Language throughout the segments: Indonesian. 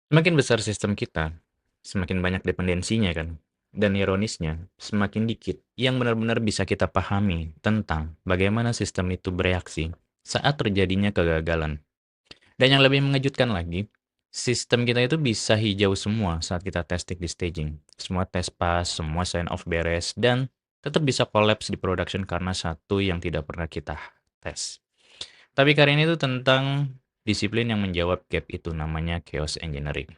Semakin besar sistem kita, semakin banyak dependensinya kan. Dan ironisnya, semakin dikit yang benar-benar bisa kita pahami tentang bagaimana sistem itu bereaksi saat terjadinya kegagalan. Dan yang lebih mengejutkan lagi, sistem kita itu bisa hijau semua saat kita testing di staging. Semua tes pas, semua sign off beres, dan tetap bisa collapse di production karena satu yang tidak pernah kita tes. Tapi kali ini tuh tentang disiplin yang menjawab gap itu, namanya chaos engineering.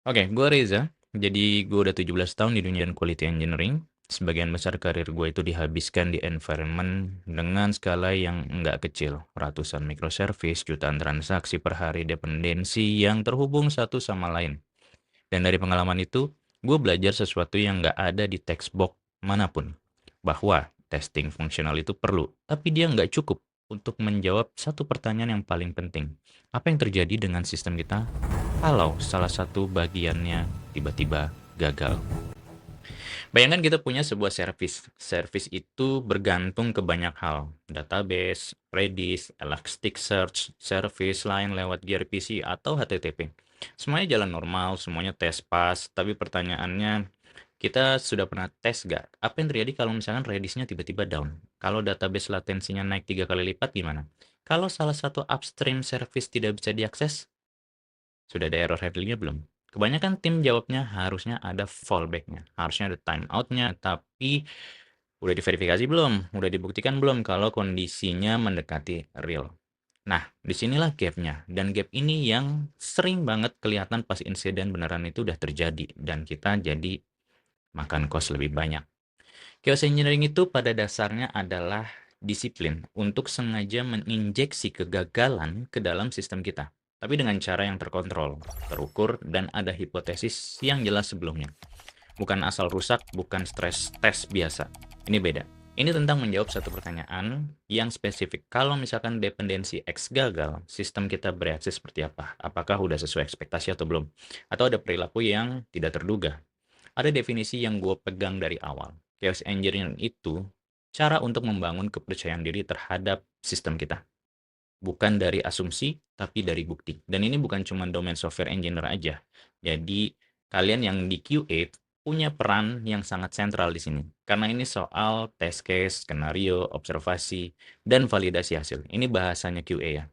Oke, gue Reza. Jadi gue udah 17 tahun di dunia quality engineering. Sebagian besar karir gue itu dihabiskan di environment dengan skala yang nggak kecil. Ratusan microservice, jutaan transaksi per hari, dependensi yang terhubung satu sama lain. Dan dari pengalaman itu, gue belajar sesuatu yang nggak ada di textbook manapun. Bahwa testing fungsional itu perlu, tapi dia nggak cukup untuk menjawab satu pertanyaan yang paling penting. Apa yang terjadi dengan sistem kita kalau salah satu bagiannya tiba-tiba gagal? Bayangkan kita punya sebuah service. Service itu bergantung ke banyak hal. Database, Redis, Elasticsearch, service lain lewat gRPC atau HTTP. Semuanya jalan normal, semuanya tes pas, tapi pertanyaannya, kita sudah pernah tes nggak? Apa yang terjadi kalau misalkan Redisnya tiba-tiba down? Kalau database latensinya naik 3 kali lipat gimana? Kalau salah satu upstream service tidak bisa diakses, sudah ada error handling-nya belum? Kebanyakan tim jawabnya harusnya ada fallback-nya, harusnya ada timeout-nya, tapi udah diverifikasi belum? Udah dibuktikan belum kalau kondisinya mendekati real? Nah, disinilah gap-nya. Dan gap ini yang sering banget kelihatan pas insiden beneran itu udah terjadi. Dan kita jadi makan cost lebih banyak. Chaos engineering itu pada dasarnya adalah disiplin untuk sengaja menginjeksi kegagalan ke dalam sistem kita. Tapi dengan cara yang terkontrol, terukur, dan ada hipotesis yang jelas sebelumnya. Bukan asal rusak, bukan stress test biasa. Ini beda. Ini tentang menjawab satu pertanyaan yang spesifik. Kalau misalkan dependensi X gagal, sistem kita bereaksi seperti apa? Apakah udah sesuai ekspektasi atau belum? Atau ada perilaku yang tidak terduga? Ada definisi yang gue pegang dari awal. Chaos engineering itu cara untuk membangun kepercayaan diri terhadap sistem kita. Bukan dari asumsi, tapi dari bukti. Dan ini bukan cuma domain software engineer aja. Jadi, kalian yang di QA punya peran yang sangat sentral di sini. Karena ini soal test case, skenario, observasi, dan validasi hasil. Ini bahasanya QA ya.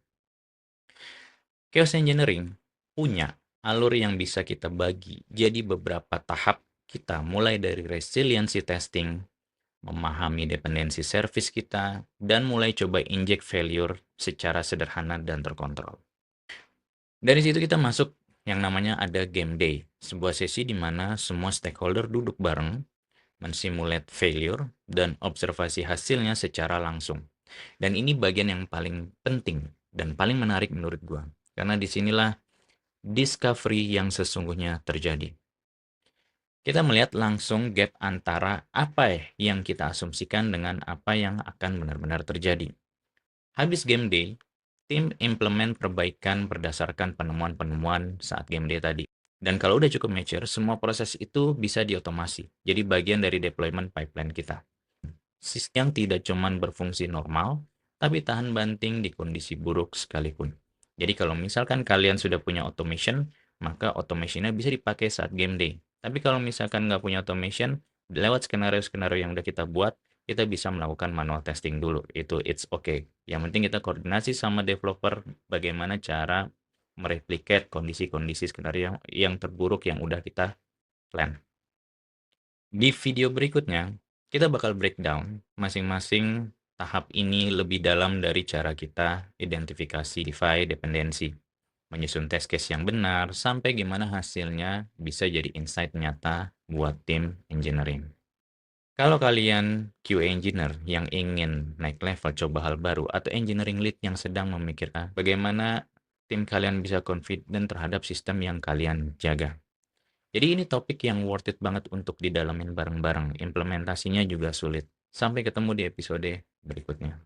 Chaos engineering punya alur yang bisa kita bagi jadi beberapa tahap kita, mulai dari resiliency testing, memahami dependensi service kita, dan mulai coba inject failure secara sederhana dan terkontrol. Dari situ kita masuk yang namanya ada game day, sebuah sesi di mana semua stakeholder duduk bareng, mensimulate failure, dan observasi hasilnya secara langsung. Dan ini bagian yang paling penting dan paling menarik menurut gua. Karena disinilah discovery yang sesungguhnya terjadi. Kita melihat langsung gap antara apa yang kita asumsikan dengan apa yang akan benar-benar terjadi. Habis game day, tim implement perbaikan berdasarkan penemuan-penemuan saat game day tadi. Dan kalau udah cukup mature, semua proses itu bisa diotomasi. Jadi bagian dari deployment pipeline kita. Sistem yang tidak cuma berfungsi normal, tapi tahan banting di kondisi buruk sekalipun. Jadi kalau misalkan kalian sudah punya automation, maka automationnya bisa dipakai saat game day. Tapi kalau misalkan nggak punya automation, lewat skenario-skenario yang udah kita buat, kita bisa melakukan manual testing dulu. Itu it's okay. Yang penting kita koordinasi sama developer bagaimana cara mereplicate kondisi-kondisi skenario yang terburuk yang udah kita plan. Di video berikutnya, kita bakal breakdown masing-masing tahap ini lebih dalam dari cara kita identifikasi DeFi dependensi, menyusun test case yang benar, sampai gimana hasilnya bisa jadi insight nyata buat tim engineering. Kalau kalian QA engineer yang ingin naik level coba hal baru atau engineering lead yang sedang memikirkan bagaimana tim kalian bisa confident terhadap sistem yang kalian jaga. Jadi ini topik yang worth it banget untuk didalamin bareng-bareng. Implementasinya juga sulit. Sampai ketemu di episode berikutnya.